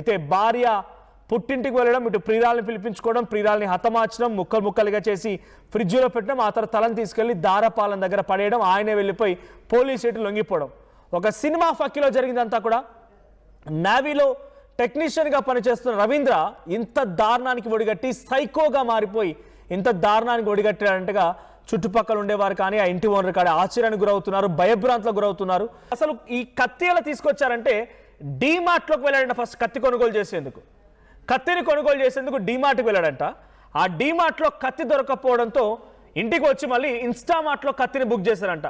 అయితే భార్య పుట్టింటికి వెళ్ళడం, ఇటు ప్రియురాల్ని పిలిపించుకోవడం, ప్రియురాల్ని హతమార్చడం, ముక్కలు ముక్కలుగా చేసి ఫ్రిడ్జ్లో పెట్టడం, ఆ తర్వాత తలను తీసుకెళ్లి దారపాలెం దగ్గర పడేయడం, ఆయనే వెళ్ళిపోయి పోలీస్ స్టేషన్ లొంగిపోవడం. ఒక సినిమా ఫక్కీలో జరిగిందంతా కూడా. నేవీలో టెక్నీషియన్గా పనిచేస్తున్న రవీంద్ర ఇంత దారుణానికి ఒడిగట్టి సైకోగా మారిపోయి ఇంత దారుణానికి ఒడిగట్టాడంటగా చుట్టుపక్కల ఉండేవారు కానీ ఆ ఇంటి ఓనర్ కానీ ఆశ్చర్యానికి గురవుతున్నారు, భయభ్రాంతులకు గురవుతున్నారు. అసలు ఈ కత్తి ఎలా తీసుకొచ్చారంటే డీమార్ట్లోకి వెళ్ళాడంట. ఫస్ట్ కత్తి కొనుగోలు చేసేందుకు, కత్తిని కొనుగోలు చేసేందుకు డీమార్ట్కి వెళ్ళాడంట. ఆ డీమార్ట్లో కత్తి దొరకకపోవడంతో ఇంటికి వచ్చి మళ్ళీ ఇన్స్టామార్ట్లో కత్తిని బుక్ చేశారంట.